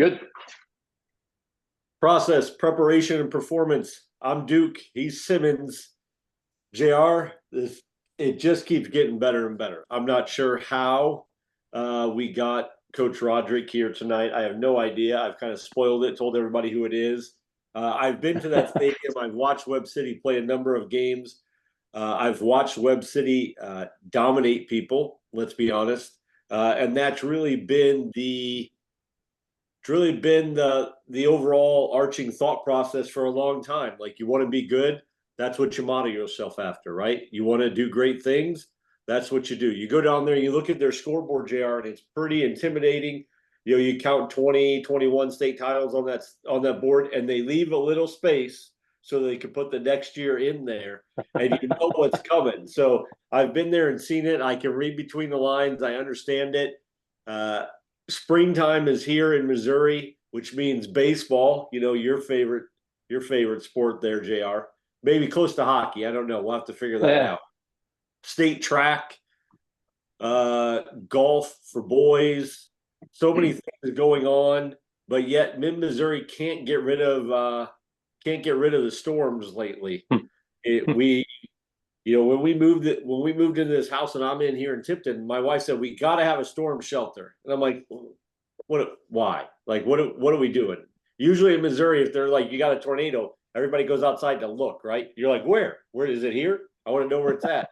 Good. Process, preparation, and performance. I'm Duke. He's Simmons. JR, it just keeps getting better and better. I'm not sure how we got Coach Roderique here tonight. I have no idea. I've kind of spoiled it, told everybody who it is. I've been to that stadium. I've watched Webb City play a number of games. I've watched Webb City dominate people, let's be honest. And that's really been the overall arching thought process for a long time. Like, you want to be good, that's what you model yourself after, right? You want to do great things, that's what you do. You go down there, you look at their scoreboard, JR, and it's pretty intimidating. You know, you count 20, 21 state titles on that board, and they leave a little space so they can put the next year in there, and you know what's coming. So I've been there and seen it. I can read between the lines. I understand it. Springtime is here in Missouri, which means baseball. You know, your favorite sport there, JR. Maybe close to hockey. I don't know. We'll have to figure that out. State track, golf for boys. So many things going on, but yet Mid-Missouri can't get rid of the storms lately. When we moved into this house and I'm in here in Tipton, my wife said we got to have a storm shelter, and I'm like, what? Why? Like, what are we doing? Usually in Missouri, if they're like, you got a tornado, everybody goes outside to look, right? You're like, where is it here? I want to know where it's at.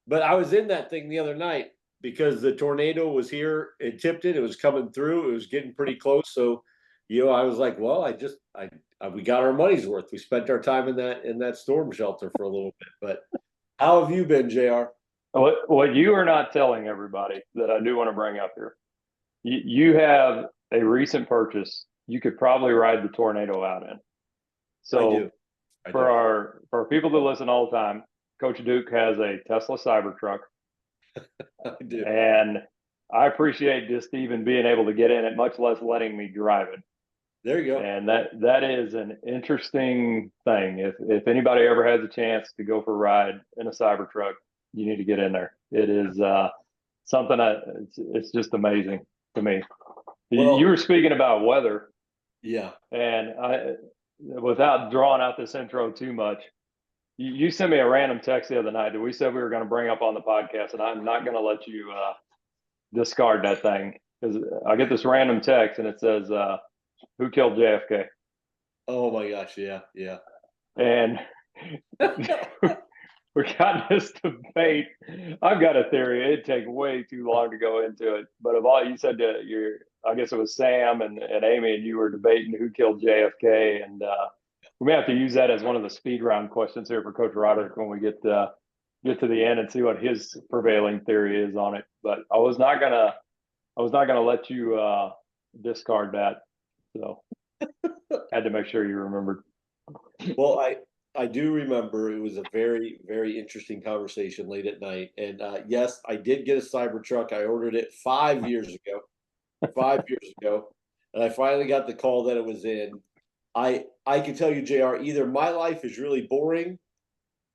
But I was in that thing the other night because the tornado was here in Tipton. It was coming through. It was getting pretty close. So, I was like, well, we got our money's worth. We spent our time in that storm shelter for a little bit. But how have you been, JR? What you are not telling everybody that I do want to bring up here, you have a recent purchase you could probably ride the tornado out in. So I do. For our people that listen all the time, Coach Duke has a Tesla Cybertruck. I do. And I appreciate just even being able to get in it, much less letting me drive it. There you go. And that is an interesting thing. If anybody ever has a chance to go for a ride in a Cybertruck, you need to get in there. It is something it's just amazing to me. Well, you were speaking about weather. Yeah. And without drawing out this intro too much, you sent me a random text the other night that we said we were going to bring up on the podcast, and I'm not going to let you discard that thing, because I get this random text and it says, who killed JFK? Oh my gosh, yeah. And we got this debate. I've got a theory. It'd take way too long to go into it. But of all you said to I guess it was Sam and Amy, and you were debating who killed JFK. And we may have to use that as one of the speed round questions here for Coach Roderick when we get to the end and see what his prevailing theory is on it. But I was not gonna let you discard that. So had to make sure you remembered. Well, I do remember it was a very, very interesting conversation late at night. And yes, I did get a Cybertruck. I ordered it 5 years ago. 5 years ago. And I finally got the call that it was in. I can tell you, JR, either my life is really boring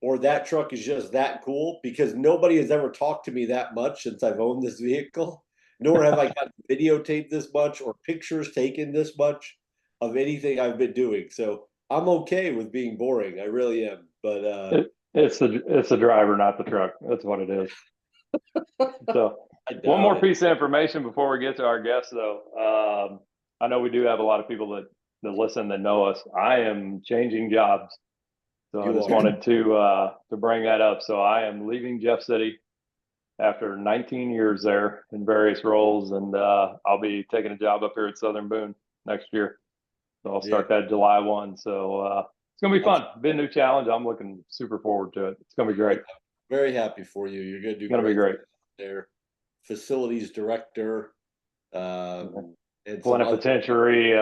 or that truck is just that cool, because nobody has ever talked to me that much since I've owned this vehicle, nor have I gotten videotaped this much or pictures taken this much of anything I've been doing. So I'm okay with being boring. I really am. But it's the driver, not the truck. That's what it is. So one more piece of information before we get to our guests, though. I know we do have a lot of people that listen that know us. I am changing jobs, so I just wanted to bring that up. So I am leaving Jeff City after 19 years there in various roles, and I'll be taking a job up here at Southern Boone next year. So I'll start that July 1. So it's going to be fun. Be a new challenge. I'm looking super forward to it. It's going to be great. Very happy for you. You're going to do great. It's going to be great. There, facilities director, plenipotentiary,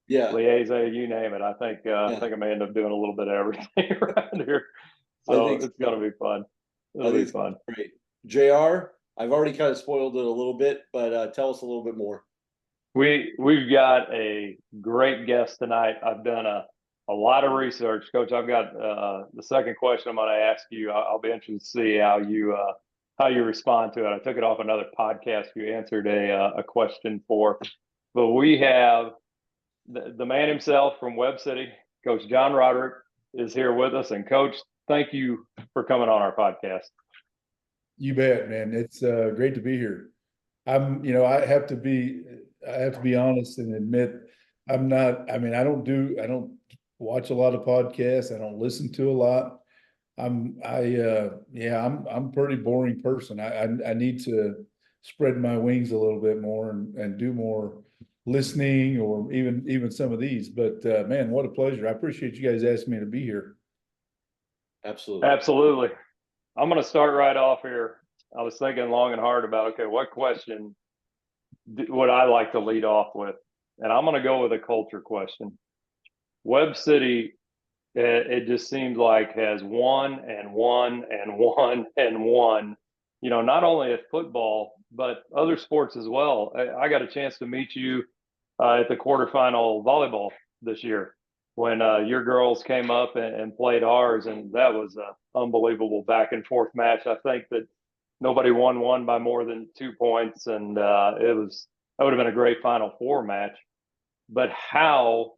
liaison, you name it. I think I may end up doing a little bit of everything around here. So it's going to be fun. It'll be fun. Great. JR, I've already kind of spoiled it a little bit, but tell us a little bit more. We've got a great guest tonight. I've done a lot of research, Coach. I've got the second question I'm going to ask you. I'll be interested to see how you respond to it. I took it off another podcast you answered a question for, but we have the man himself from Webb City, Coach John Roderique, is here with us. And Coach, thank you for coming on our podcast. You bet, man. It's great to be here. I have to be honest and admit I'm not. I mean, I don't watch a lot of podcasts. I don't listen to a lot. I'm a pretty boring person. I need to spread my wings a little bit more and do more listening or even some of these. But man, what a pleasure. I appreciate you guys asking me to be here. Absolutely. I'm going to start right off here. I was thinking long and hard about, okay, what question would I like to lead off with? And I'm going to go with a culture question. Webb City, it just seems like has won and won and won and won, not only at football, but other sports as well. I got a chance to meet you at the quarterfinal volleyball this year when your girls came up and played ours. And that was an unbelievable back and forth match. I think that nobody won by more than 2 points. And that would have been a great Final Four match. But how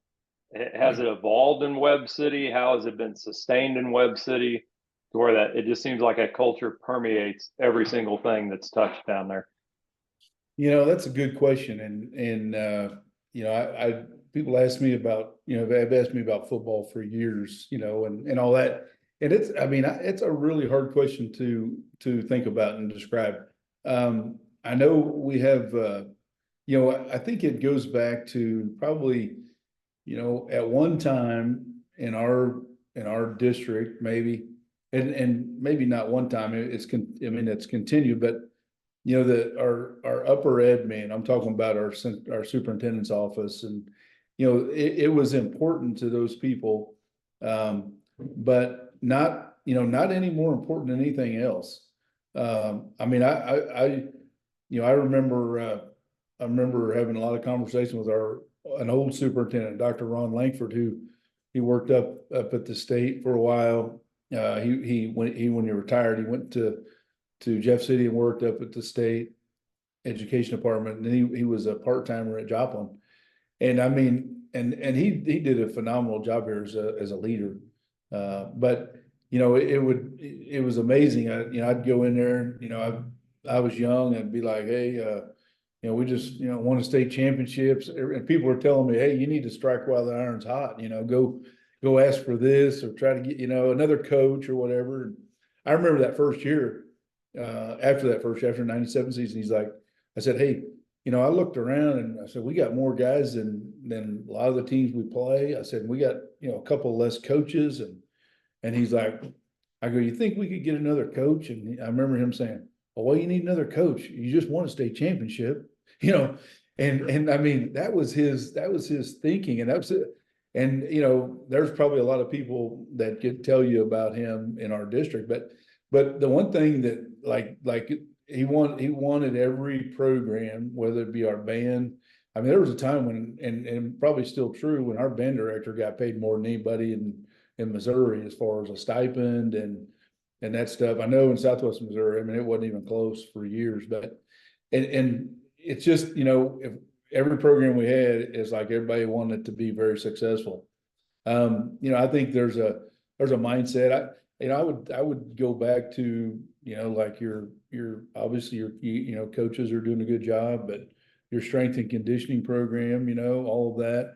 has it evolved in Webb City? How has it been sustained in Webb City to where that it just seems like a culture permeates every single thing that's touched down there? That's a good question. And I people ask me about, have asked me about football for years, and all that. And it's a really hard question to think about and describe. I know we have, I think it goes back to probably, at one time in our district, maybe, and maybe not one time, it's continued, but our upper ed man, I'm talking about our superintendent's office, and it was important to those people, but not any more important than anything else. I remember having a lot of conversation with an old superintendent, Dr. Ron Langford, who he worked up at the state for a while. When he retired, he went to Jeff City and worked up at the state education department, and then he was a part-timer at Joplin. And and he did a phenomenal job here as a leader. But it was amazing. I'd go in there, I was young, and be like, hey, we just, won a state championships, and people were telling me, hey, you need to strike while the iron's hot, go ask for this or try to get, another coach or whatever. And I remember that first year, after 97 season, he's like, I said, hey, I looked around and I said, we got more guys than a lot of the teams we play. I said, we got, a couple less coaches. And he's like, I go, you think we could get another coach? And I remember him saying, well, why you need another coach? You just won a state championship, and I mean, that was his thinking, and that was it. And, there's probably a lot of people that could tell you about him in our district, but the one thing that like he wanted every program, whether it be our band. I mean, there was a time when, and probably still true, when our band director got paid more than anybody in Missouri as far as a stipend and that stuff. I know in Southwest Missouri, I mean, it wasn't even close for years, but and it's just, if every program we had is like everybody wanted it to be very successful. I think there's a mindset. I would go back to, like your obviously your coaches are doing a good job, but your strength and conditioning program, all of that.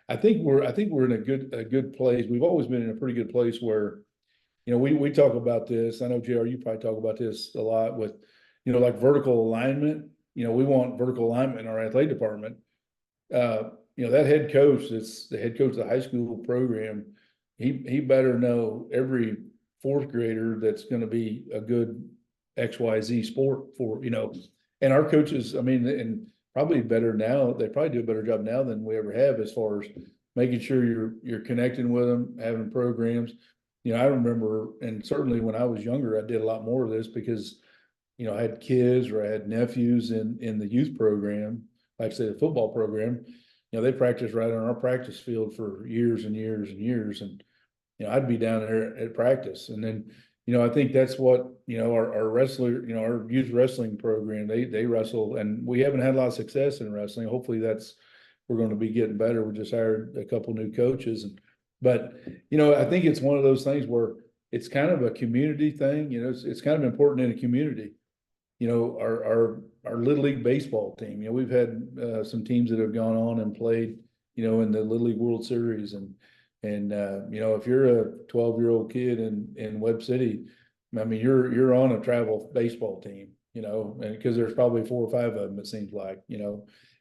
I think we're in a good place. We've always been in a pretty good place where, we talk about this. I know, JR, you probably talk about this a lot with, like vertical alignment. We want vertical alignment in our athletic department. That head coach, that's the head coach of the high school program. He better know every fourth grader that's going to be a good XYZ sport for, and our coaches, and probably better now, they probably do a better job now than we ever have as far as making sure you're connecting with them, having programs. I remember, and certainly when I was younger, I did a lot more of this because, I had kids or I had nephews in the youth program, like say the football program. They practiced right on our practice field for years and years and years. And, I'd be down there at practice. And then, I think that's what, our wrestler, our youth wrestling program, they wrestle, and we haven't had a lot of success in wrestling. Hopefully we're going to be getting better. We just hired a couple new coaches, but I think it's one of those things where it's kind of a community thing. It's kind of important in a community. Our Little League baseball team. We've had some teams that have gone on and played, in the Little League World Series, and if you're a 12-year-old kid in Webb City, I mean, you're on a travel baseball team, and because there's probably 4 or 5 of them, it seems like,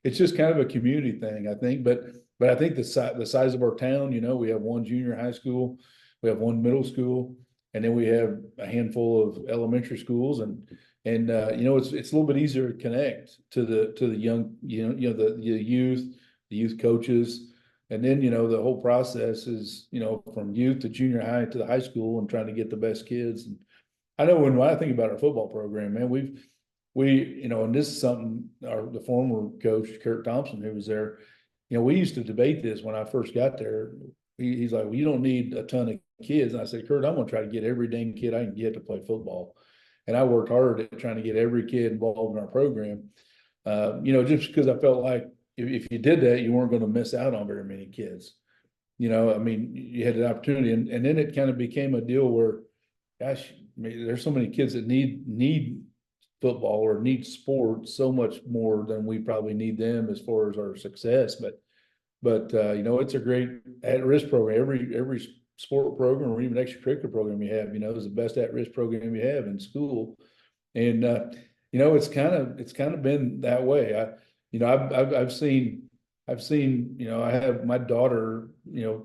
it's just kind of a community thing, I think. But I think the size of our town, we have one junior high school, we have one middle school, and then we have a handful of elementary schools, and it's a little bit easier to connect to the young, the youth coaches. And then, the whole process is, from youth to junior high to the high school and trying to get the best kids. And I know when I think about our football program, man, and this is something the former coach, Kurt Thompson, who was there, we used to debate this when I first got there. He's like, well, you don't need a ton of kids. And I said, Kurt, I'm going to try to get every dang kid I can get to play football. And I worked hard at trying to get every kid involved in our program, just because I felt like if you did that, you weren't going to miss out on very many kids. I mean, you had an opportunity, and then it kind of became a deal where, gosh, I mean, there's so many kids that need football or need sports so much more than we probably need them as far as our success. But it's a great at-risk program. Every sport program or even extracurricular program you have, is the best at-risk program you have in school. And it's kind of been that way. I've seen, I have my daughter,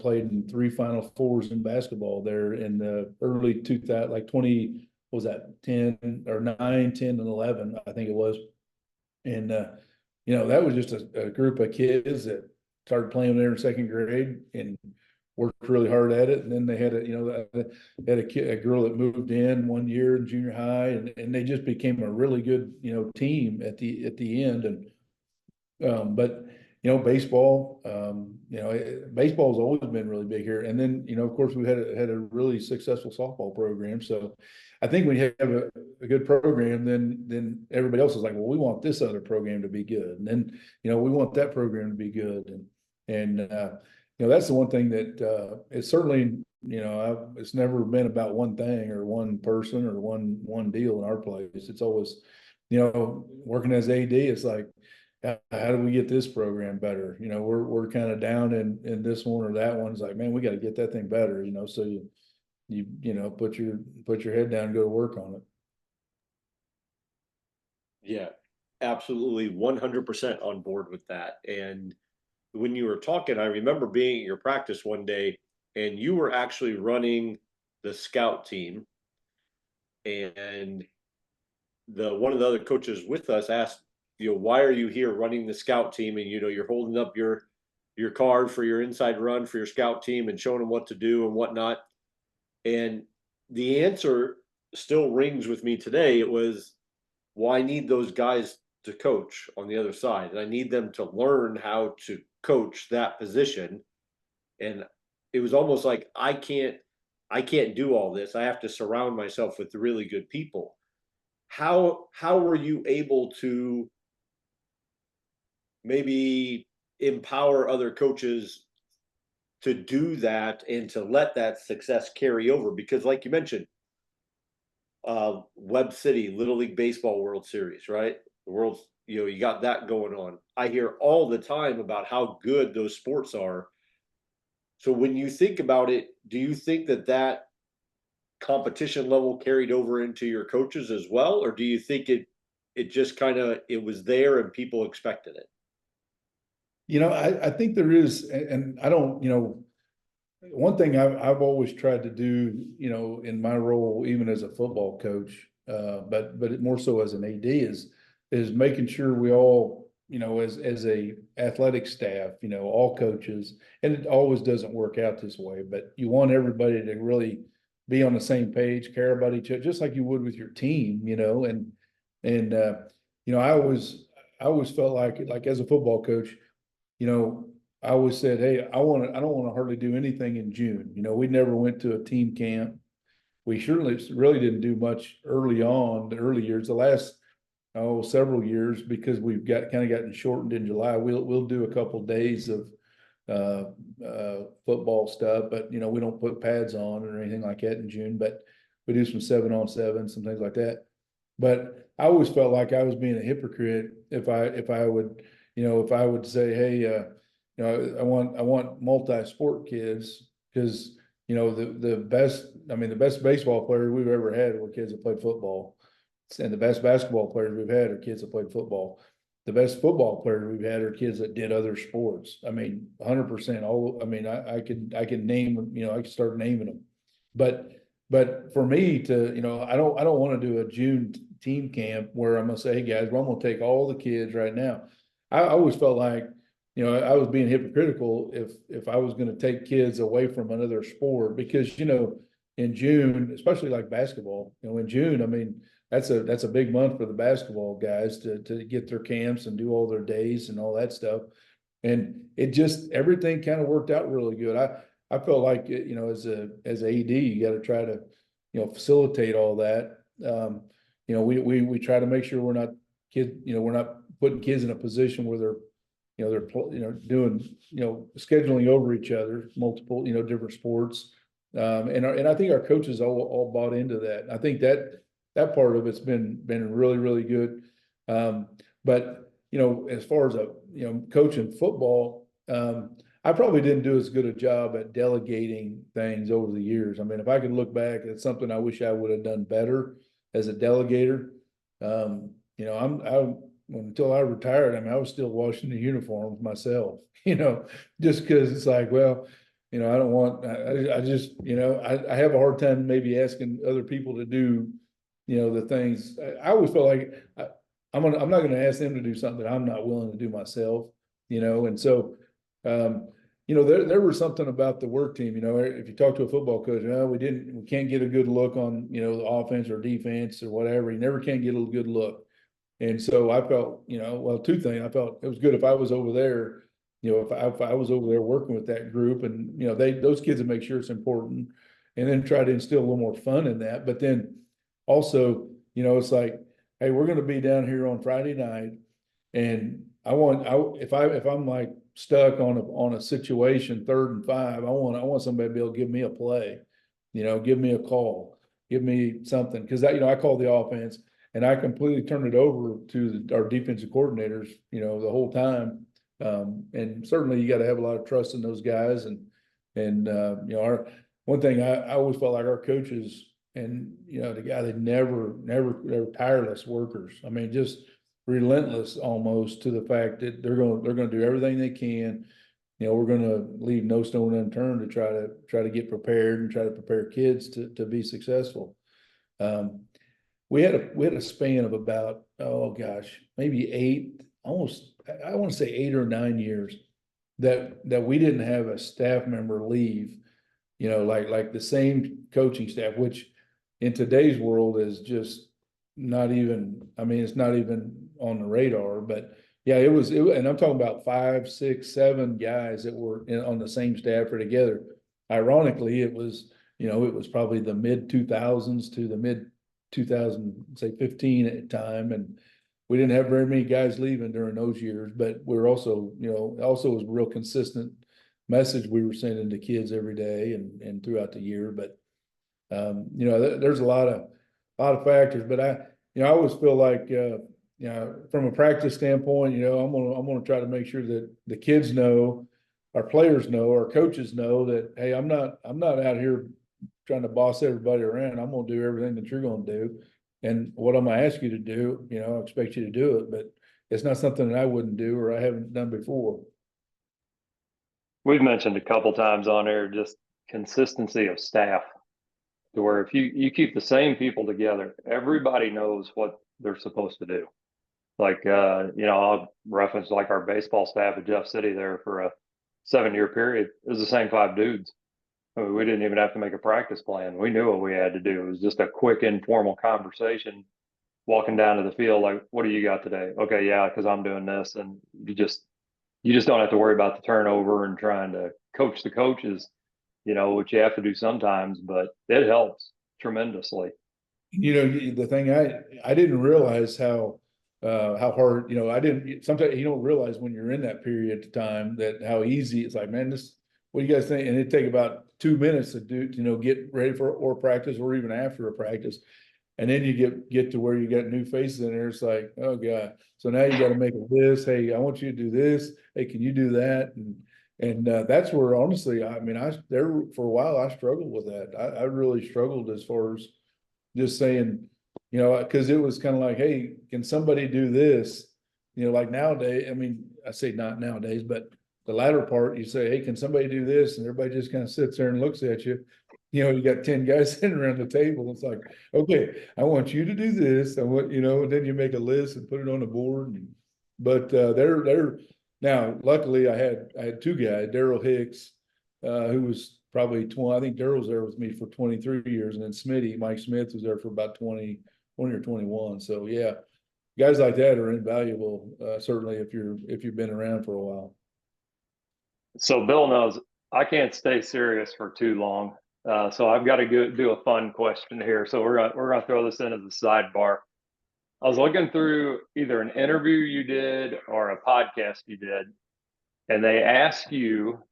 played in 3 Final Fours in basketball there in the early 2000, like 20, what was that, 10 or 9, 10 and 11, I think it was. And, that was just a group of kids that started playing there in 2nd grade and worked really hard at it. And then they had a girl that moved in one year in junior high, and they just became a really good, team at the end. And, but, baseball, baseball's always been really big here. And then, of course, we had a really successful softball program. So I think when you have a good program, then everybody else is like, well, we want this other program to be good. And then, we want that program to be good. And that's the one thing that it's certainly, it's never been about one thing or one person or one deal in our place. It's always, working as AD, it's like, how do we get this program better? We're kind of down in this one or that one. It's like, man, we got to get that thing better, so you put your head down and go to work on it. Yeah, absolutely 100% on board with that. And when you were talking, I remember being at your practice one day and you were actually running the scout team, and one of the other coaches with us asked, why are you here running the scout team? And, you're holding up your card for your inside run for your scout team and showing them what to do and whatnot. And the answer still rings with me today. It was, well, I need those guys to coach on the other side, and I need them to learn how to coach that position. And it was almost like I can't do all this. I have to surround myself with really good people. How were you able to maybe empower other coaches to do that and to let that success carry over? Because like you mentioned, Webb City, Little League Baseball World Series, right? The world's, you got that going on. I hear all the time about how good those sports are. So when you think about it, do you think that competition level carried over into your coaches as well? Or do you think it just it was there and people expected it? I think there is, and I don't, one thing I've always tried to do, in my role, even as a football coach, but more so as an AD, is making sure we all, as a athletic staff, all coaches, and it always doesn't work out this way, but you want everybody to really be on the same page, care about each other, just like you would with your team, and I always felt like as a football coach, I always said, hey, I don't want to hardly do anything in June. We never went to a team camp. We surely really didn't do much early on, the early years. The last several years, because we've gotten shortened in July. We'll do a couple days of football stuff, but we don't put pads on or anything like that in June, but we do some 7-on-7, some things like that. But I always felt like I was being a hypocrite if I would say, hey, I want multi-sport kids, because the best baseball players we've ever had were kids that played football, and the best basketball players we've had are kids that played football. The best football players we've had are kids that did other sports. 100%. I could name, I could start naming them. But for me to, I don't want to do a June team camp where I'm gonna say, hey guys, well, I'm gonna take all the kids right now. I always felt like, I was being hypocritical if I was going to take kids away from another sport, because in June, especially like basketball, in June, that's a big month for the basketball guys to get their camps and do all their days and all that stuff. And it just, everything kind of worked out really good. I felt like, as a AD, you got to try to, facilitate all that. We try to make sure we're not putting kids in a position where they're doing, scheduling over each other, multiple, different sports. And I think our coaches all bought into that. I think that part of it's been really, really good. But, as far as coaching football, I probably didn't do as good a job at delegating things over the years. If I could look back, it's something I wish I would have done better as a delegator. Until I retired, I was still washing the uniforms myself, just because it's like, well, I don't want, I just, I have a hard time maybe asking other people to do, the things. I always felt like I'm not going to ask them to do something that I'm not willing to do myself, and so, there was something about the work team, if you talk to a football coach, we can't get a good look on, the offense or defense or whatever. You never can get a good look. And so I felt, two things. I felt it was good if I was over there, if I was over there working with that group, and, those kids would make sure it's important, and then try to instill a little more fun in that. But then also, it's like, hey, we're going to be down here on Friday night, and if I'm like stuck on a situation, 3rd and 5, I want somebody to be able to give me a play, give me a call, give me something. Because I call the offense, and I completely turn it over to our defensive coordinators, the whole time. And certainly you got to have a lot of trust in those guys. And our one thing I always felt like our coaches, and the guy, they never tireless workers. Just relentless almost, to the fact that they're going to do everything they can. We're going to leave no stone unturned to try to get prepared and try to prepare kids to be successful. We had a span of about, maybe 8, almost, I want to say 8 or 9 years that we didn't have a staff member leave, like the same coaching staff, which in today's world is just not even, it's not even on the radar. But yeah, it was, and I'm talking about 5, 6, 7 guys that were on the same staff or together. Ironically, it was probably the mid 2000s to the mid 2015 at the time, and we didn't have very many guys leaving during those years. But we're also, also was a real consistent message we were sending to kids every day and throughout the year. But there's a lot of factors. But I always feel like from a practice standpoint, I'm gonna try to make sure that the kids know, our players know, our coaches know that, hey, I'm not out here trying to boss everybody around. I'm going to do everything that you're going to do. And what I'm going to ask you to do, I expect you to do it, but it's not something that I wouldn't do or I haven't done before. We've mentioned a couple times on air just consistency of staff, to where if you keep the same people together, everybody knows what they're supposed to do. Like, I'll reference like our baseball staff at Jeff City there for a 7-year period. It was the same 5 dudes. We didn't even have to make a practice plan. We knew what we had to do. It was just a quick informal conversation, walking down to the field, like, what do you got today? Okay, yeah, because I'm doing this. And you just don't have to worry about the turnover and trying to coach the coaches, which you have to do sometimes, but it helps tremendously. The thing I didn't realize how how hard, I didn't, sometimes you don't realize when you're in that period of time that how easy it's like, man, what do you guys think? And it'd take about 2 minutes to do, get ready for or practice or even after a practice. And then you get to where you got new faces in there. It's like, oh God. So now you got to make a list. Hey, I want you to do this. Hey, can you do that? And that's where honestly, I mean, there for a while I struggled with that. I really struggled as far as just saying, because it was kind of like, hey, can somebody do this? Like nowadays, I mean, I say not nowadays, but the latter part, you say, hey, can somebody do this? And everybody just kind of sits there and looks at you. You got 10 guys sitting around the table. It's like, okay, I want you to do this. I want, and then you make a list and put it on the board. But they're now, luckily I had two guys, Daryl Hicks, who was probably 20. I think Daryl's there with me for 23 years. And then Mike Smith was there for about 20 or 21. So yeah, guys like that are invaluable, certainly if you've been around for a while. So Bill knows I can't stay serious for too long. So I've got to do a fun question here. So we're gonna throw this in as a sidebar. I was looking through either an interview you did or a podcast you did, and they asked you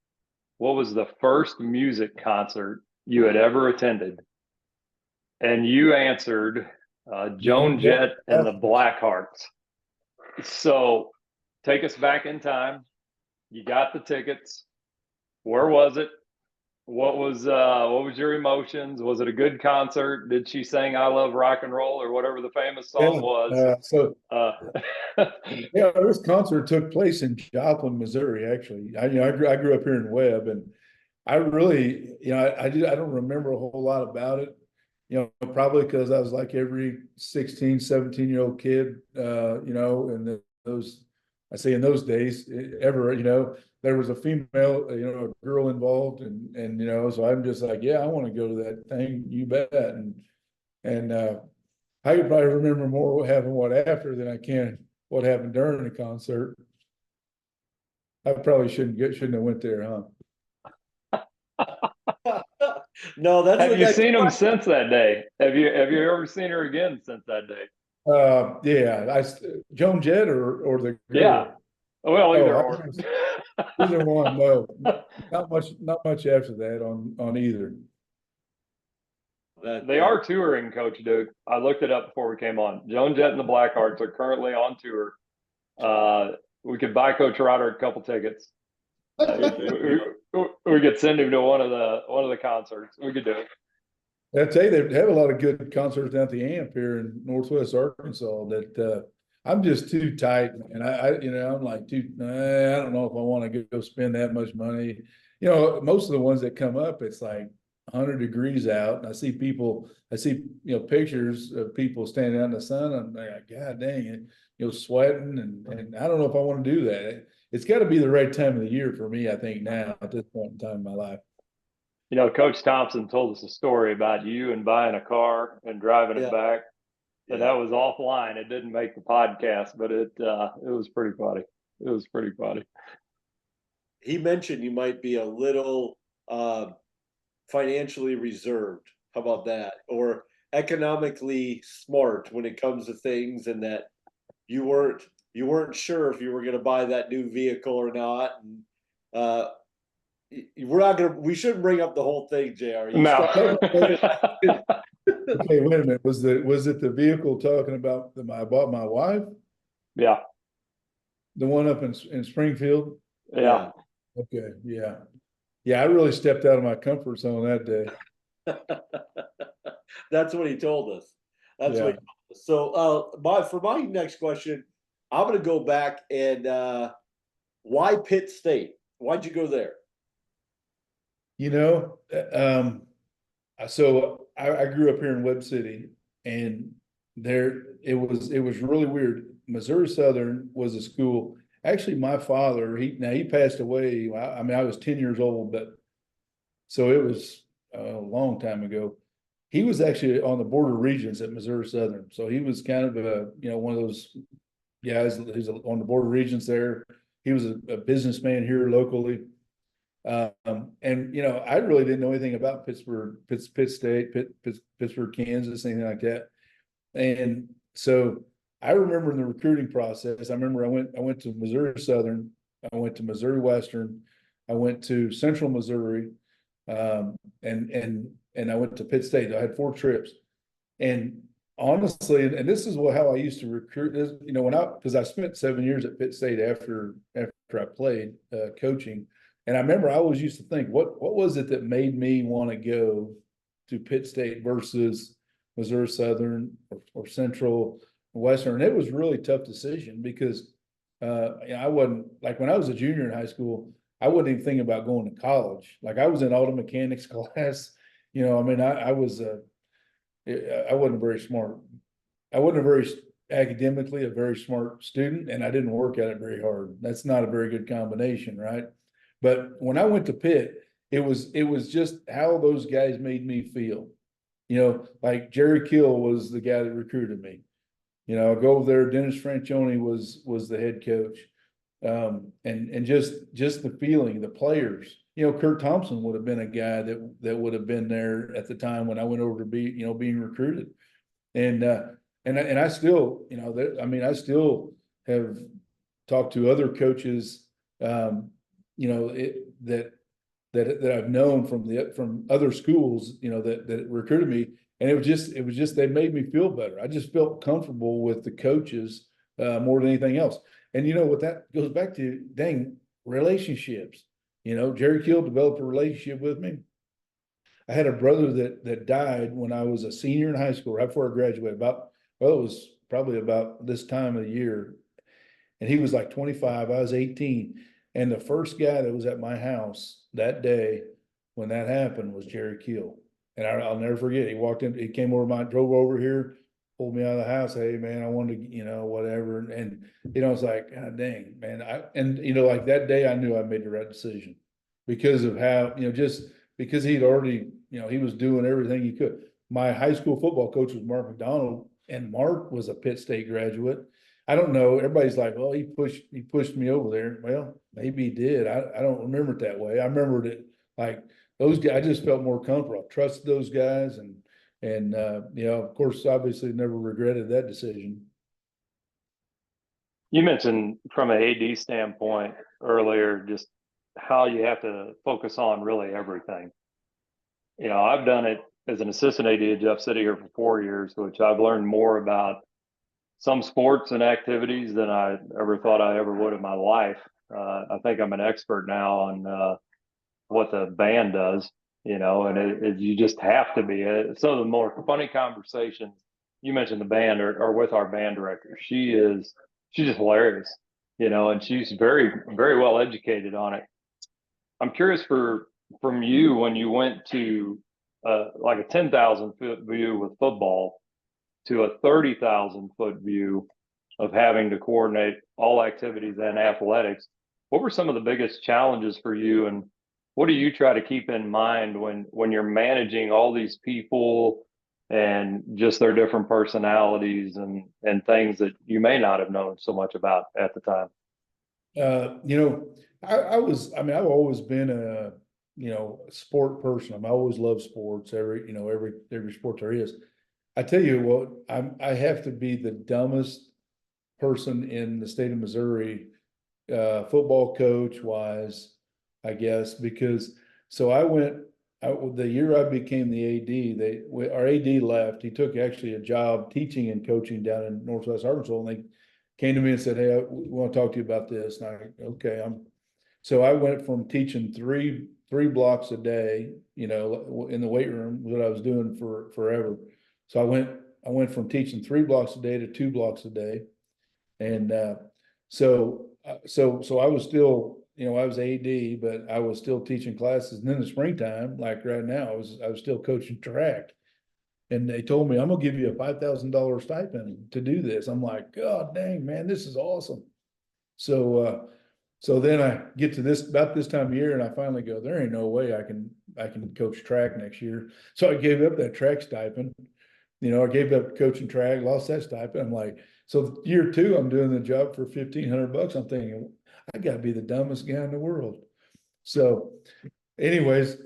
what was the first music concert you had ever attended, and you answered Joan Jett and the Blackhearts. So take us back in time. You got the tickets. Where was it? What was your emotions? Was it a good concert? Did she sing "I Love Rock and Roll" or whatever the famous song was? Yeah, this concert took place in Joplin, Missouri. Actually, I grew up here in Webb, and I really, I don't remember a whole lot about it. Probably because I was like every 16, 17-year-old kid, and I say in those days ever, there was a female, a girl involved and, so I'm just like, yeah, I want to go to that thing. You bet. And I could probably remember more what happened, after than I can what happened during the concert. I probably shouldn't have went there, huh? No, that's. Have you seen him since that day? Have you ever seen her again since that day? Yeah, Joan Jett or the girl. Yeah. Well, either or. Either one. No, not much after that on either. They are touring, Coach Duke. I looked it up before we came on. Joan Jett and the Blackhearts are currently on tour. We could buy Coach Roderique a couple tickets. We could send him to one of the concerts. We could do it. I tell you, they have a lot of good concerts down at the AMP here in Northwest Arkansas. That I'm just too tight, and I'm like I don't know if I want to go spend that much money. Most of the ones that come up, it's like 100 degrees out, and I see pictures of people standing out in the sun. I'm like, God dang it, sweating, and I don't know if I want to do that. It's got to be the right time of the year for me, I think, now at this point in time in my life. Coach Thompson told us a story about you and buying a car and driving it back. And that was offline. It didn't make the podcast, but it was pretty funny. It was pretty funny. He mentioned you might be a little financially reserved. How about that? Or economically smart when it comes to things, and that you weren't sure if you were going to buy that new vehicle or not. And we shouldn't bring up the whole thing, JR. No. Okay, wait a minute. Was it the vehicle talking about I bought my wife? Yeah. The one up in Springfield? Yeah. Okay. Yeah. Yeah, I really stepped out of my comfort zone that day. That's what he told us. What he told us. So for my next question, I'm gonna go back and why Pitt State? Why'd you go there? So I grew up here in Webb City, and it was really weird. Missouri Southern was a school. Actually, my father, he passed away. I mean, I was 10 years old, but so it was a long time ago. He was actually on the Board of Regents at Missouri Southern. So he was kind of one of those guys who's on the Board of Regents there. He was a businessman here locally. And I really didn't know anything about Pittsburgh, Pitt State, Pittsburgh, Kansas, anything like that. And so I remember in the recruiting process, I remember I went to Missouri Southern, I went to Missouri Western, I went to Central Missouri, and I went to Pitt State. I had 4 trips. And honestly, and this is how I used to recruit this, because I spent 7 years at Pitt State after I played coaching. And I remember I always used to think, what was it that made me want to go to Pitt State versus Missouri Southern or Central Western? And it was a really tough decision because I wasn't, like, when I was a junior in high school, I wasn't even thinking about going to college. Like, I was in auto mechanics class. I mean, I wasn't very smart. I wasn't academically a very smart student, and I didn't work at it very hard. That's not a very good combination, right? But when I went to Pitt, it was just how those guys made me feel. Like Jerry Kill was the guy that recruited me. I go over there. Dennis Franchione was the head coach, and just the feeling, the players. Kurt Thompson would have been a guy that would have been there at the time when I went over to be being recruited, and I still I still have talked to other coaches, that I've known from other schools, that recruited me. And it was just, they made me feel better. I just felt comfortable with the coaches more than anything else. And what that goes back to, dang, relationships. Jerry Kill developed a relationship with me. I had a brother that died when I was a senior in high school, right before I graduated. It was probably about this time of the year. And he was like 25, I was 18. And the first guy that was at my house that day when that happened was Jerry Kill. And I'll never forget. He walked in, he came over drove over here, pulled me out of the house. Hey man, I wanted to, whatever. And it's like, God dang, man. Like that day I knew I made the right decision because of how, just because he'd already, he was doing everything he could. My high school football coach was Mark McDonald, and Mark was a Pitt State graduate. I don't know. Everybody's like, well, he pushed me over there. Well, maybe he did. I don't remember it that way. I remembered it like those guys. I just felt more comfortable. I trusted those guys, and of course, obviously, never regretted that decision. You mentioned from an AD standpoint earlier, just how you have to focus on really everything. I've done it as an assistant AD at Jeff City here for 4 years, which I've learned more about some sports and activities than I ever thought I ever would in my life. I think I'm an expert now on what the band does, and you just have to be. Some of the more funny conversations you mentioned the band are with our band director. She's just hilarious, and she's very, very well educated on it. I'm curious from you when you went to like a 10,000-foot view with football to a 30,000-foot view of having to coordinate all activities and athletics. What were some of the biggest challenges for you, and what do you try to keep in mind when you're managing all these people and just their different personalities and things that you may not have known so much about at the time? I've always been a sport person. I always loved sports. Every sport there is. I tell you what, I have to be the dumbest person in the state of Missouri, football coach wise, I guess, because the year I became the AD, our AD left. He took actually a job teaching and coaching down in Northwest Arkansas, and they came to me and said, "Hey, we want to talk to you about this." And okay, so I went from teaching three blocks a day, in the weight room, what I was doing for forever. So I went from teaching 3 blocks a day to 2 blocks a day. And so I was still, I was AD, but I was still teaching classes. And in the springtime, like right now, I was still coaching track. And they told me, I'm gonna give you a $5,000 stipend to do this. I'm like, God dang, man, this is awesome. So then I get to about this time of year, and I finally go, there ain't no way I can coach track next year. So I gave up that track stipend. I gave up coaching track, lost that stipend. I'm like, so year 2, I'm doing the job for $1,500. I'm thinking, I gotta be the dumbest guy in the world. So anyways,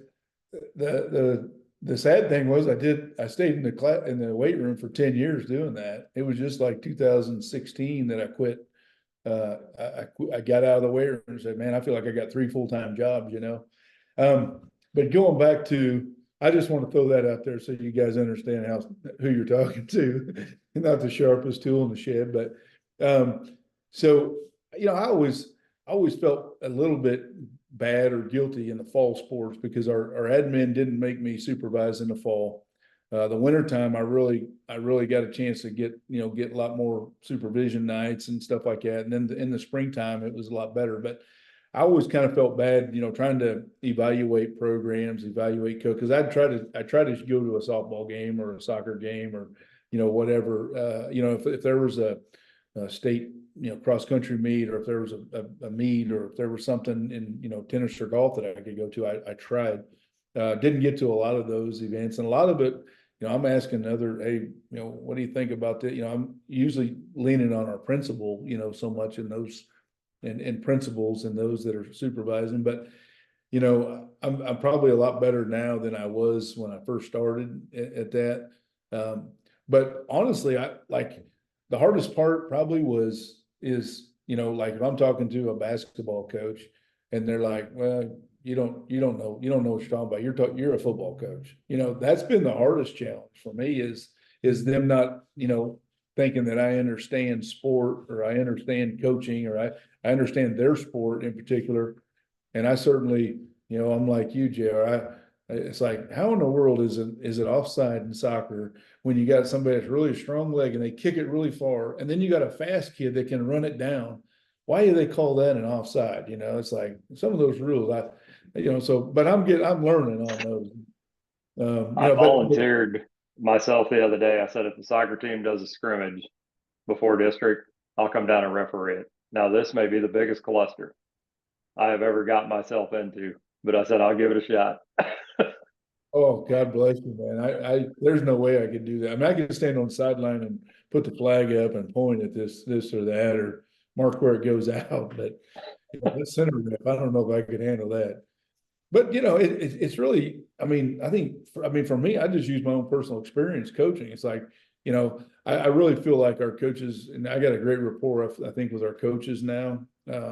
the sad thing was I stayed in the weight room for 10 years doing that. It was just like 2016 that I quit. I got out of the weight room and said, man, I feel like I got 3 full-time jobs, you know? But going back to, I just want to throw that out there so you guys understand who you're talking to. Not the sharpest tool in the shed, but, so, you know, I always felt a little bit bad or guilty in the fall sports because our admin didn't make me supervise in the fall. The wintertime, I really got a chance to get a lot more supervision nights and stuff like that. And then in the springtime, it was a lot better. But I always kind of felt bad, trying to evaluate programs, evaluate coach, because I try to go to a softball game or a soccer game or, whatever. If there was a state, cross country meet, or if there was a meet, or if there was something in, tennis or golf that I could go to, I tried. Didn't get to a lot of those events, and a lot of it, I'm asking hey, what do you think about that? I'm usually leaning on our principal, so much in those and principals and those that are supervising, but I'm probably a lot better now than I was when I first started at that. But honestly, I like the hardest part probably is like if I'm talking to a basketball coach and they're like, well, you don't know what you're talking about. You're a football coach. That's been the hardest challenge for me is them not, thinking that I understand sport or I understand coaching or I understand their sport in particular. And I certainly, I'm like you, JR. It's like, how in the world is it offside in soccer when you got somebody that's really a strong leg and they kick it really far, and then you got a fast kid that can run it down? Why do they call that an offside? It's like some of those rules. But I'm learning on those. I volunteered myself the other day. I said, if the soccer team does a scrimmage before district, I'll come down and referee it. Now, this may be the biggest cluster I have ever got myself into, but I said, I'll give it a shot. Oh, God bless you, man. I there's no way I could do that. I mean, I could stand on the sideline and put the flag up and point at this or that, or mark where it goes out. But that center rep, I don't know if I could handle that. But it's really, I mean, for me, I just use my own personal experience coaching. It's like, I really feel like our coaches, and I got a great rapport, I think, with our coaches now,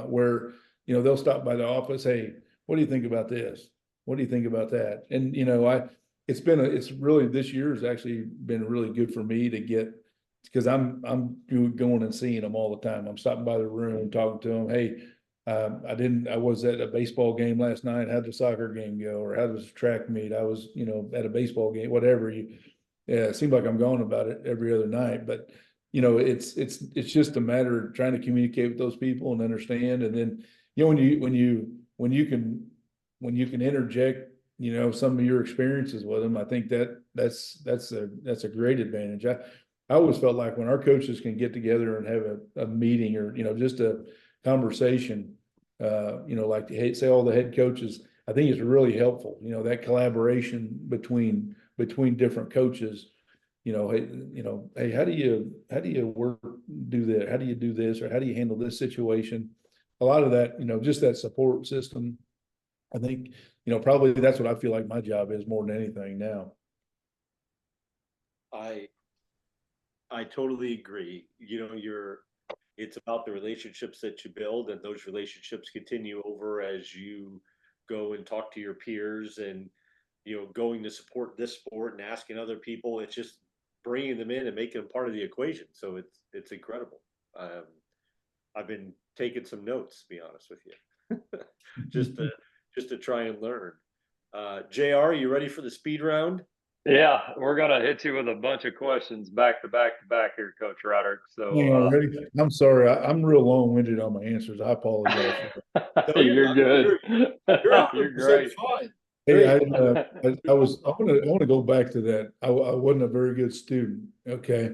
where, they'll stop by the office. Hey, what do you think about this? What do you think about that? And, it's really, this year has actually been really good for me to get, because I'm going and seeing them all the time. I'm stopping by the room, talking to them. Hey, I was at a baseball game last night. How'd the soccer game go? Or how does the track meet? I was, at a baseball game, whatever. Yeah, it seems like I'm going about it every other night, but it's just a matter of trying to communicate with those people and understand. And then, when you can interject, some of your experiences with them, I think that's a great advantage. I always felt like when our coaches can get together and have a meeting or, just a conversation, like say all the head coaches, I think it's really helpful, that collaboration between different coaches, hey, how do you do that? How do you do this? Or how do you handle this situation? A lot of that, just that support system. I think, probably that's what I feel like my job is more than anything now. I totally agree. It's about the relationships that you build, and those relationships continue over as you go and talk to your peers and, going to support this sport and asking other people. It's just bringing them in and making them part of the equation. So it's incredible. I've been taking some notes, to be honest with you, just to try and learn. JR, you ready for the speed round? Yeah, we're gonna hit you with a bunch of questions back to back here, Coach Roderick. So I'm sorry, I'm real long-winded on my answers. I apologize. You're good. You're great. fine. Hey, I want to go back to that. I wasn't a very good student. Okay.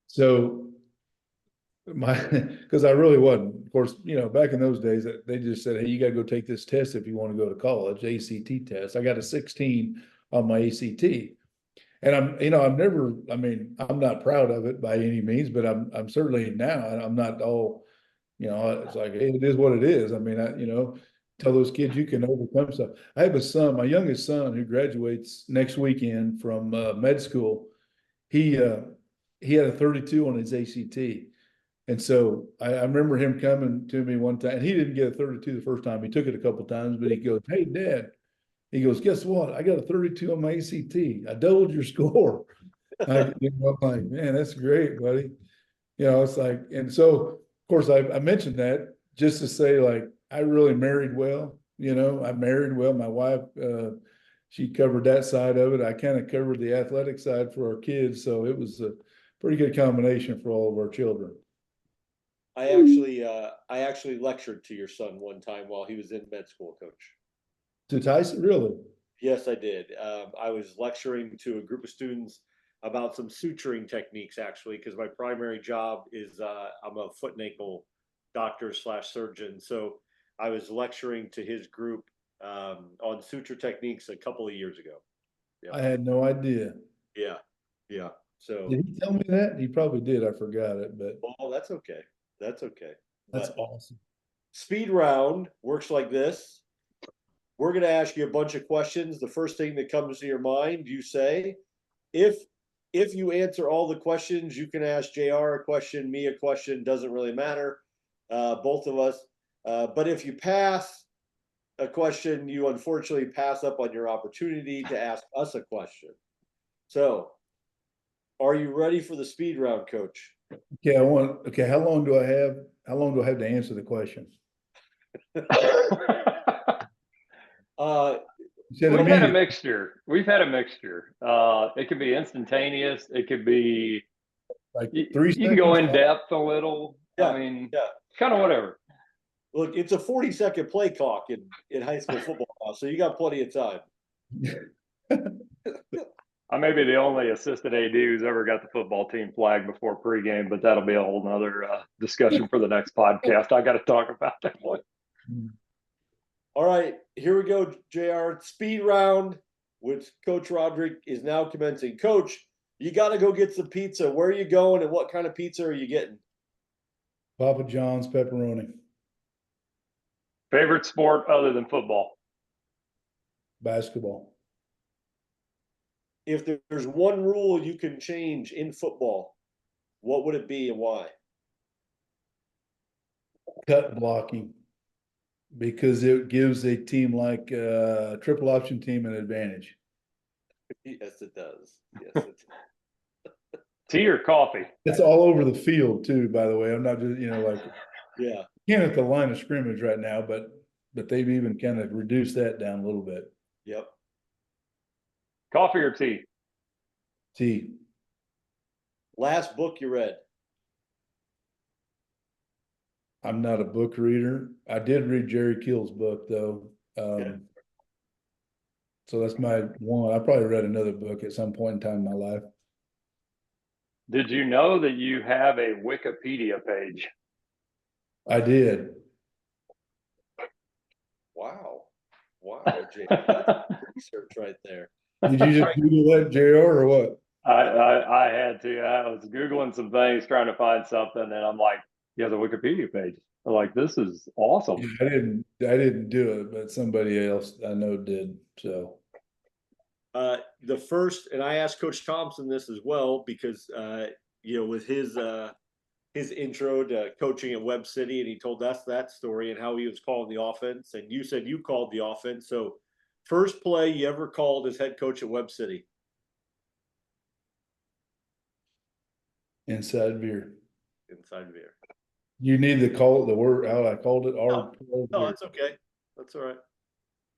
So because I really wasn't. Of course, back in those days, they just said, hey, you got to go take this test if you want to go to college, ACT test. I got a 16 on my ACT. And I'm not proud of it by any means, but I'm certainly now, and I'm not all, it's like, hey, it is what it is. I mean, tell those kids you can overcome stuff. I have a son, my youngest son, who graduates next weekend from med school. He had a 32 on his ACT. And so I remember him coming to me one time, and he didn't get a 32 the first time. He took it a couple times, but he goes, "Hey, Dad," he goes, "Guess what? I got a 32 on my ACT. I doubled your score." I'm like, "Man, that's great, buddy." It's like, and so of course I mentioned that just to say, like, I really married well. I married well. My wife, she covered that side of it. I kind of covered the athletic side for our kids. So it was a pretty good combination for all of our children. I actually lectured to your son one time while he was in med school, Coach. To Tyson, really? Yes, I did. I was lecturing to a group of students about some suturing techniques, actually, because my primary job is I'm a foot and ankle doctor / surgeon. So I was lecturing to his group on suture techniques a couple of years ago. Yep. I had no idea. Yeah. So did he tell me that? He probably did. I forgot it, but that's okay. That's okay. That's awesome. Speed round works like this. We're going to ask you a bunch of questions. The first thing that comes to your mind, you say. If you answer all the questions, you can ask JR a question, me a question, doesn't really matter, both of us. But if you pass a question, you unfortunately pass up on your opportunity to ask us a question. So, are you ready for the speed round, Coach? Okay, how long do I have? How long do I have to answer the question? We've had a mixture. It could be instantaneous. It could be like 3 seconds. You can go in depth a little. Yeah, I mean, kind of whatever. Look, it's a 40-second play clock in high school football now, so you got plenty of time. I may be the only assistant AD who's ever got the football team flag before pregame, but that'll be a whole nother discussion for the next podcast. I got to talk about that one. All right, here we go, JR. Speed round, which Coach Roderique is now commencing. Coach, you got to go get some pizza. Where are you going, and what kind of pizza are you getting? Papa John's pepperoni. Favorite sport other than football? Basketball. If there's one rule you can change in football, what would it be and why? Cut blocking. Because it gives a team like a triple option team an advantage. Yes, it does. Yes, it does. Tea or coffee? It's all over the field too, by the way. I'm not just, yeah. Can't at the line of scrimmage right now, but they've even kind of reduced that down a little bit. Yep. Coffee or tea? Tea. Last book you read? I'm not a book reader. I did read Jerry Keel's book though. Okay. So that's my one. I probably read another book at some point in time in my life. Did you know that you have a Wikipedia page? I did. Wow, Jay, that's research right there. Did you just Google that, JR, or what? I had to. I was Googling some things, trying to find something, and I'm like, "You have a Wikipedia page." I'm like, "This is awesome." Yeah, I didn't do it, but somebody else I know did. So, the first, and I asked Coach Thompson this as well because with his intro to coaching at Webb City, and he told us that story and how he was calling the offense, and you said you called the offense. So, first play you ever called as head coach at Webb City? Inside veer. Inside veer. You need to call it the word how I called it. No, that's okay. That's all right.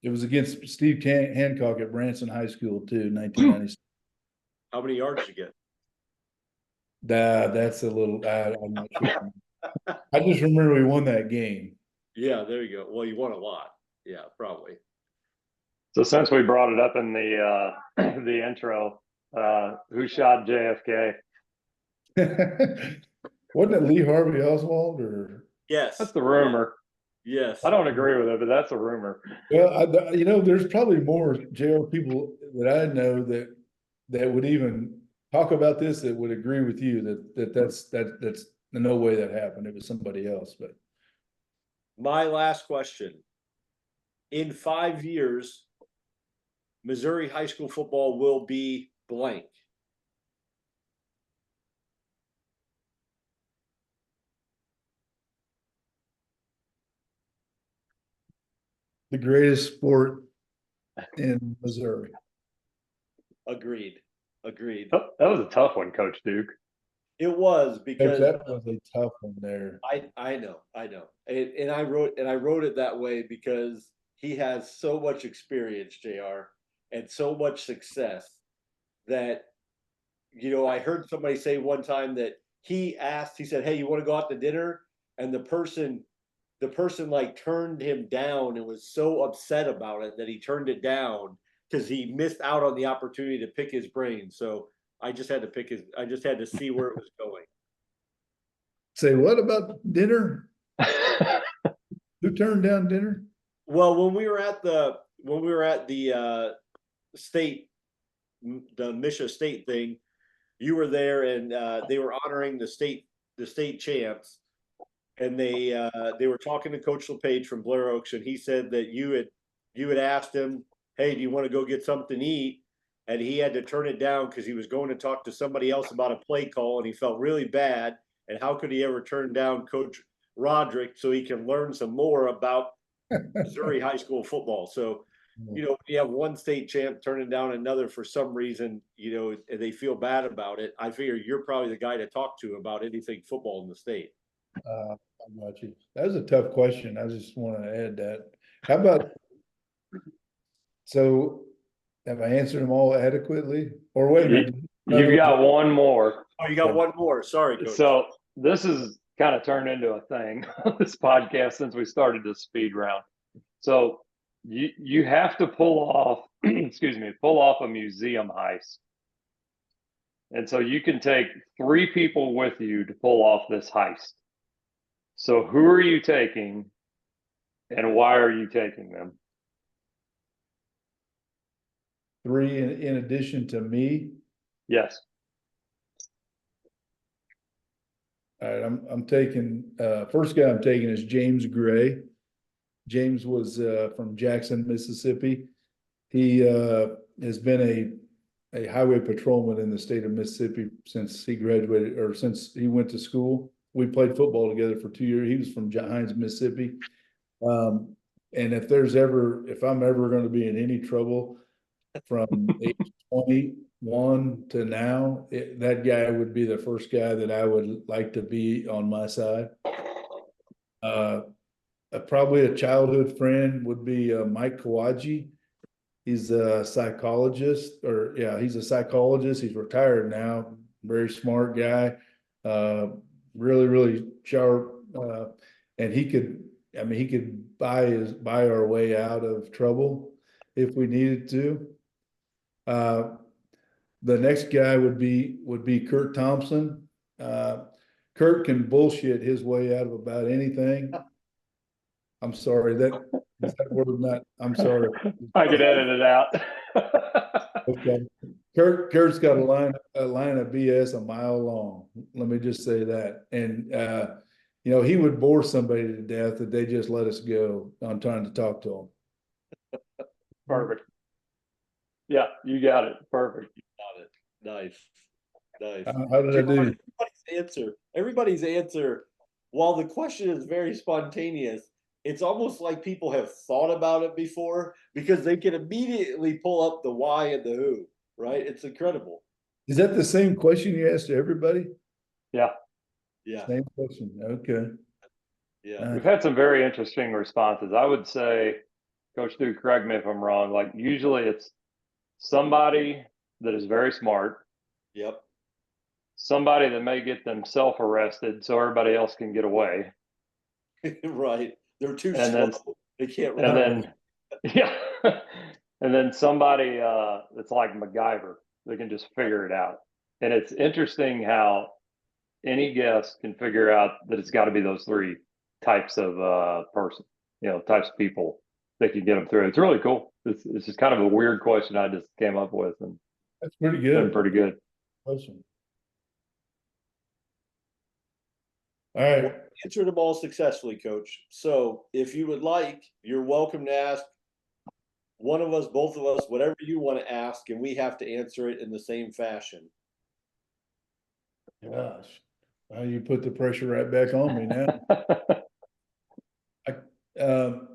It was against Steve Hancock at Branson High School too, 1996. How many yards did you get? That's a little. I'm not sure. I just remember we won that game. Yeah, there you go. Well, you won a lot. Yeah, probably. So since we brought it up in the intro, who shot JFK? Wasn't it Lee Harvey Oswald or? Yes, that's the rumor. Yes, I don't agree with it, but that's a rumor. Well, there's probably more JR people that I know that would even talk about this that would agree with you that's no way that happened. It was somebody else. But my last question: in 5 years, Missouri high school football will be blank? The greatest sport in Missouri. Agreed. Agreed. That was a tough one, Coach Duke. It was Coach, because that was a tough one there. I know. And I wrote it that way because he has so much experience, JR, and so much success that, I heard somebody say one time that he said, "Hey, you want to go out to dinner?" And the person like turned him down and was so upset about it that he turned it down because he missed out on the opportunity to pick his brain. So I just had to see where it was going. Say, what about dinner? Who turned down dinner? Well, when we were at the state, the Misha State thing, you were there, and they were honoring the state champs, and they were talking to Coach LePage from Blair Oaks, and he said that you had asked him, "Hey, do you want to go get something to eat?" And he had to turn it down because he was going to talk to somebody else about a play call, and he felt really bad. And how could he ever turn down Coach Roderique so he can learn some more about Missouri high school football? So, when you have one state champ turning down another for some reason, and they feel bad about it, I figure you're probably the guy to talk to about anything football in the state. I got you. That was a tough question. I just want to add that. How about, so have I answered them all adequately? Or wait a minute. You've got one more. Oh, you got one more. Sorry, Coach. So this is kind of turned into a thing on this podcast since we started this speed round. So you have to pull off, pull off a museum heist. And so you can take 3 people with you to pull off this heist. So who are you taking and why are you taking them? 3 in addition to me. Yes. All right, I'm taking, first guy I'm taking is James Gray. James was from Jackson, Mississippi. He has been a highway patrolman in the state of Mississippi since he graduated, or since he went to school. We played football together for 2 years. He was from Hines, Mississippi. And if I'm ever going to be in any trouble from age 21 to now, that guy would be the first guy that I would like to be on my side. Probably a childhood friend would be Mike Kawaji. He's a psychologist, he's a psychologist. He's retired now. Very smart guy. Really, really sharp. And he could buy our way out of trouble if we needed to. The next guy would be Kurt Thompson. Kurt can bullshit his way out of about anything. I'm sorry, that word not, I'm sorry. I could edit it out. Okay. Kurt's got a line of BS a mile long. Let me just say that. And he would bore somebody to death if they just let us go on trying to talk to him. Perfect. Yeah, you got it. Perfect. You got it. Nice. How did I do? Everybody's answer, while the question is very spontaneous, it's almost like people have thought about it before because they can immediately pull up the why and the who, right? It's incredible. Is that the same question you asked to everybody? Yeah. Yeah. Same question. Okay. Yeah. We've had some very interesting responses. I would say, Coach Duke, correct me if I'm wrong, like usually it's somebody that is very smart. Yep. Somebody that may get themselves arrested so everybody else can get away. Right. They're too And slow. then, They can't and run. then yeah. And then somebody that's like MacGyver that can just figure it out. And it's interesting how any guest can figure out that it's got to be those 3 types of person, types of people that can get them through. It's really cool. It's just kind of a weird question I just came up with, and That's pretty good. pretty good. Question. All right. Answered them all successfully, Coach. So if you would like, you're welcome to ask one of us, both of us, whatever you want to ask, and we have to answer it in the same fashion. Gosh, well, you put the pressure right back on me now. Um,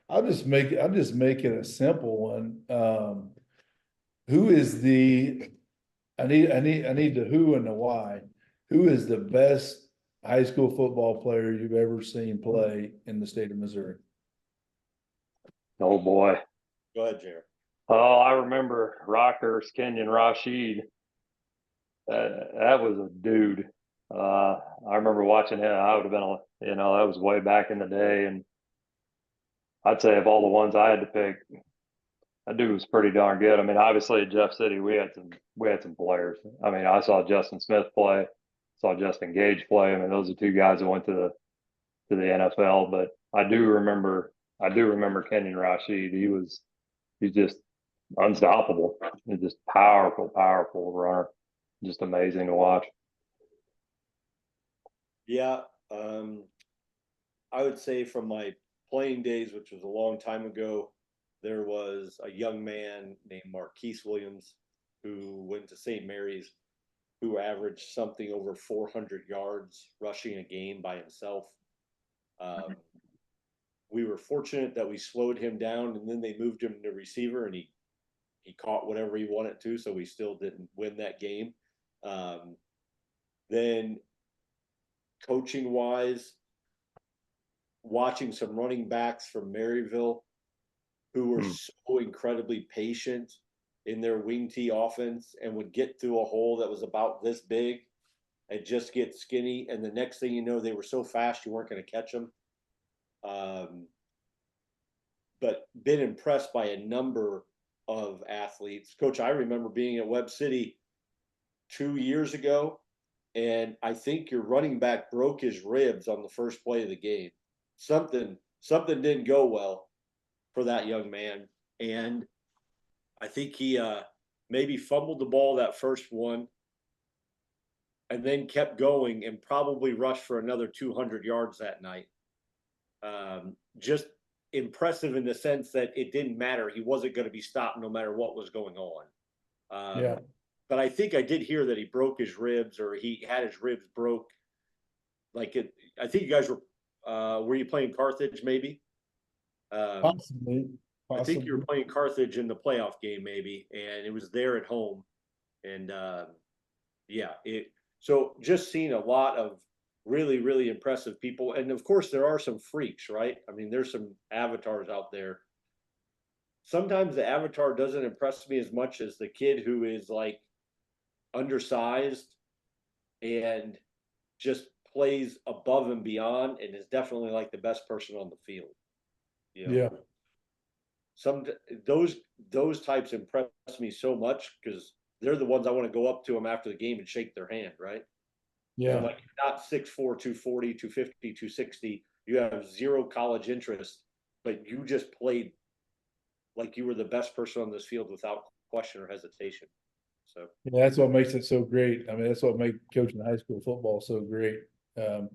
I'll just make it a simple one. Who is the, I need the who and the why. Who is the best high school football player you've ever seen play in the state of Missouri? Oh boy. Go ahead, Jared. Oh, I remember Rockers, Kenyon Rashid. That was a dude. I remember watching him. I would have been, that was way back in the day. And I'd say of all the ones I had to pick, that dude was pretty darn good. I mean, obviously at Jeff City, we had some players. I mean, I saw Justin Smith play, saw Justin Gage play. I mean, those are two guys that went to the NFL. But I do remember Kenyon Rashid. He's just unstoppable. He's just powerful runner. Just amazing to watch. Yeah, I would say from my playing days, which was a long time ago, there was a young man named Marquise Williams who went to St. Mary's, who averaged something over 400 yards rushing a game by himself. We were fortunate that we slowed him down, and then they moved him to receiver, and he caught whatever he wanted to, so we still didn't win that game. Then coaching wise, watching some running backs from Maryville who were so incredibly patient in their wing tee offense and would get through a hole that was about this big and just get skinny. And the next thing you know, they were so fast you weren't going to catch them. But been impressed by a number of athletes. Coach, I remember being at Webb City 2 years ago, and I think your running back broke his ribs on the first play of the game. Something didn't go well for that young man, and I think he maybe fumbled the ball that first one and then kept going and probably rushed for another 200 yards that night. Just impressive in the sense that it didn't matter. He wasn't going to be stopped no matter what was going on. Yeah. But I think I did hear that he broke his ribs, or he had his ribs broke. I think you guys were you playing Carthage maybe? Possibly. I think you were playing Carthage in the playoff game maybe, and it was there at home. And so just seeing a lot of really, really impressive people. And of course there are some freaks, right? I mean, there's some avatars out there. Sometimes the avatar doesn't impress me as much as the kid who is like undersized and just plays above and beyond and is definitely like the best person on the field. Yeah. Those types impress me so much because they're the ones I want to go up to them after the game and shake their hand, right? Yeah. So like not 6'4", 240, 250, 260. You have zero college interest, but you just played like you were the best person on this field without question or hesitation. So yeah, that's what makes it so great. I mean, that's what makes coaching high school football so great. So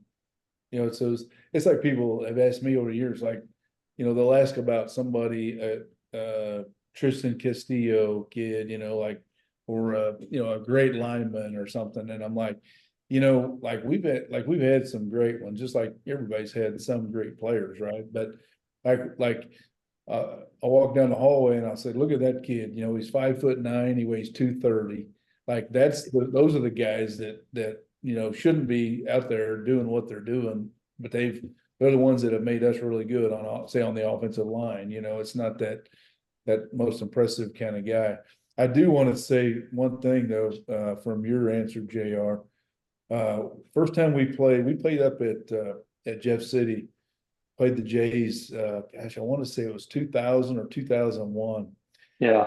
it's like people have asked me over the years, like, they'll ask about somebody, Tristan Castillo kid, or a great lineman or something. And I'm like, we've had some great ones, just like everybody's had some great players, right? But I walked down the hallway and I said, look at that kid, he's 5'9", he weighs 230. Like those are the guys that shouldn't be out there doing what they're doing, but they're the ones that have made us really good on the offensive line. It's not that most impressive kind of guy. I do want to say one thing though, from your answer, JR. First time we played up at Jeff City, played the Jays. I want to say it was 2000 or 2001. Yeah.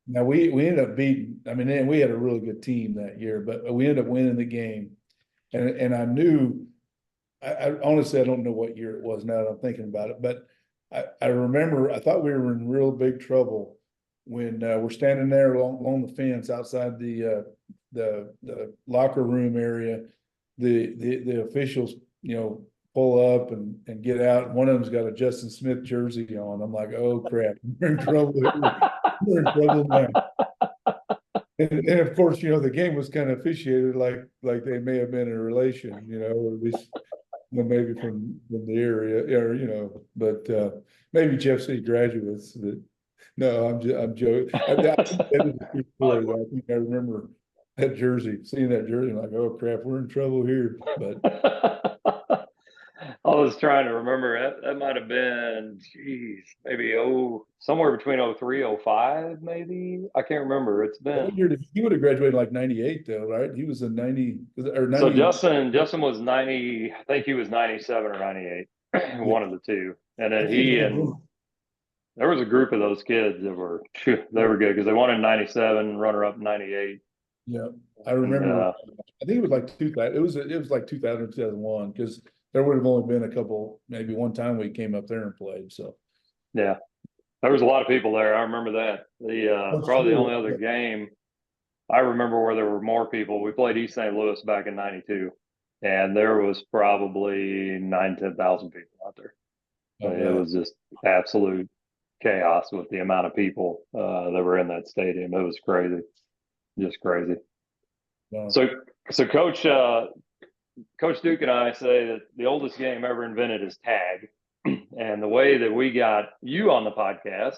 Now we ended up beating. I mean, we had a really good team that year, but we ended up winning the game. And I knew. I honestly I don't know what year it was now that I'm thinking about it, but I remember I thought we were in real big trouble when we're standing there along the fence outside the locker room area. The officials pull up and get out. One of them's got a Justin Smith jersey on. I'm like, oh crap, we're in trouble. We're in trouble now. And of course, the game was kind of officiated like they may have been in a relation, or at least maybe from the area, or but maybe Jeff City graduates. That no, I'm joking. I think that is a true story. Though. I think I remember that jersey, seeing that jersey, I'm like, oh crap, we're in trouble here. But I was trying to remember. That might have been, geez, maybe somewhere between 03, 05, maybe. I can't remember. It's been. He would have graduated like 98, though, right? He was in 90 or 90. So Justin was 90. I think he was 97 or 98, one of the two. And then there was a group of those kids that were good because they won in 97, runner up in 98. Yeah, I remember. I think it was like 2000. It was like 2000 2001 because there would have only been a couple, maybe one time we came up there and played. So yeah, there was a lot of people there. I remember that. Probably the only other game I remember where there were more people. We played East St. Louis back in '92, and there was probably 10,000 people out there. Okay. It was just absolute chaos with the amount of people that were in that stadium. It was crazy, just crazy. Wow. So Coach Duke and I say that the oldest game ever invented is tag. And the way that we got you on the podcast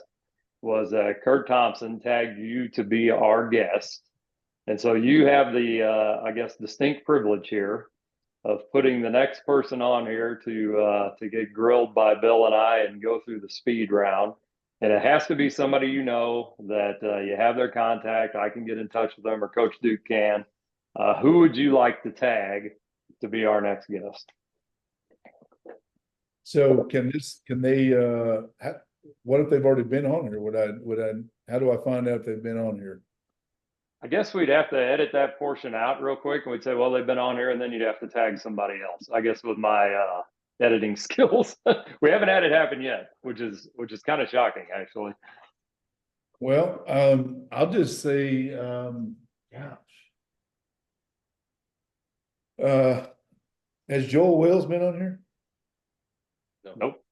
was Kurt Thompson tagged you to be our guest. And so you have the, I guess, distinct privilege here of putting the next person on here to get grilled by Bill and I and go through the speed round. And it has to be somebody that you have their contact. I can get in touch with them or Coach Duke can. Who would you like to tag to be our next guest? So what if they've already been on here? How do I find out if they've been on here? I guess we'd have to edit that portion out real quick and we'd say, well, they've been on here, and then you'd have to tag somebody else. I guess with my editing skills, we haven't had it happen yet, which is kind of shocking, actually. Well, I'll just say, has Joel Wells been on here? Nope.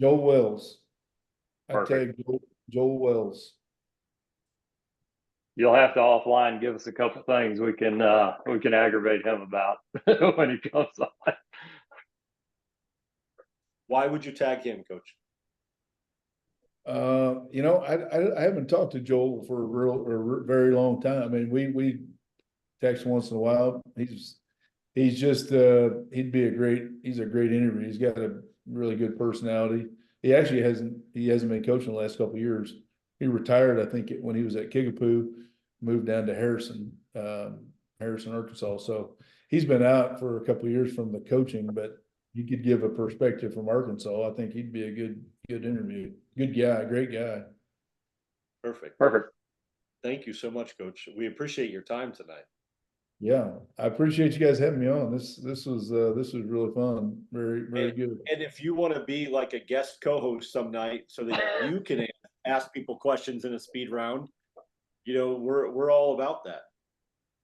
Joel Wells. Perfect. I tag Joel Wells. You'll have to offline give us a couple things we can aggravate him about when he comes on. Why would you tag him, Coach? I haven't talked to Joel for a very long time. I mean, we text once in a while. He's just he's a great interview. He's got a really good personality. He actually hasn't been coaching the last couple of years. He retired, I think, when he was at Kickapoo, moved down to Harrison, Arkansas. So he's been out for a couple of years from the coaching, but he could give a perspective from Arkansas. I think he'd be a good interview. Good guy, great guy. Perfect. Thank you so much, Coach. We appreciate your time tonight. Yeah, I appreciate you guys having me on. This was really fun. Very good. And if you want to be like a guest co-host some night so that you can ask people questions in a speed round, we're all about that.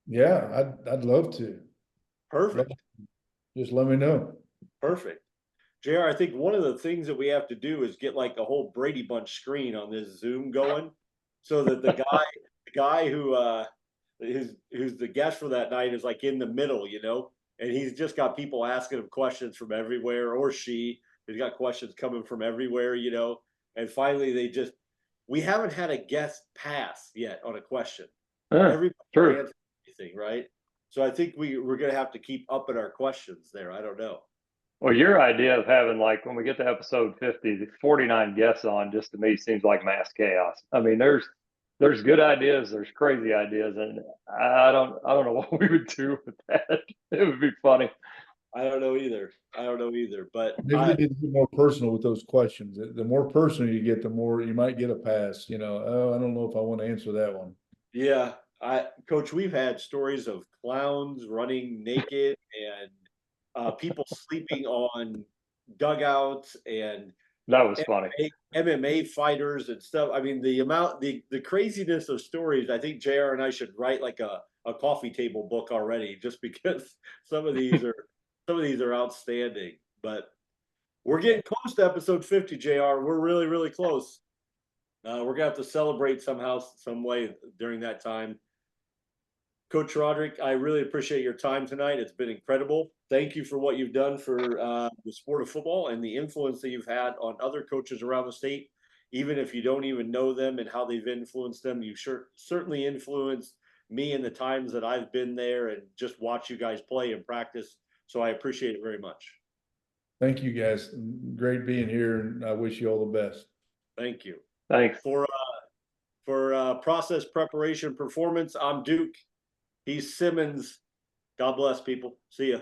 Yeah, I'd love to. Perfect. Just let me know. Perfect. JR, I think one of the things that we have to do is get like a whole Brady Bunch screen on this Zoom going so that the guy who who's the guest for that night is like in the middle, and he's just got people asking him questions from everywhere, or he's got questions coming from everywhere, and finally we haven't had a guest pass yet on a question. Everybody answers anything, right? So I think we're going to have to keep upping our questions there. I don't know. Well, your idea of having, like, when we get to episode 50, the 49 guests on, just to me seems like mass chaos. I mean, there's good ideas, there's crazy ideas, and I don't know what we would do with that. It would be funny. I don't know either, but maybe they need to be more personal with those questions. The more personal you get, the more you might get a pass. Oh, I don't know if I want to answer that one. Yeah, Coach, we've had stories of clowns running naked and people sleeping on dugouts, and that was funny. MMA fighters and stuff. I mean, the craziness of stories. I think JR and I should write like a coffee table book already, just because some of these are outstanding. But we're getting close to episode 50, JR. We're really, really close. We're gonna have to celebrate somehow, some way during that time. Coach Roderique, I really appreciate your time tonight. It's been incredible. Thank you for what you've done for the sport of football and the influence that you've had on other coaches around the state. Even if you don't even know them and how they've influenced them, you certainly influenced me in the times that I've been there and just watch you guys play and practice. So I appreciate it very much. Thank you, guys. Great being here, and I wish you all the best. Thank you. Thanks. For process preparation performance, I'm Duke. He's Simmons. God bless, people. See ya.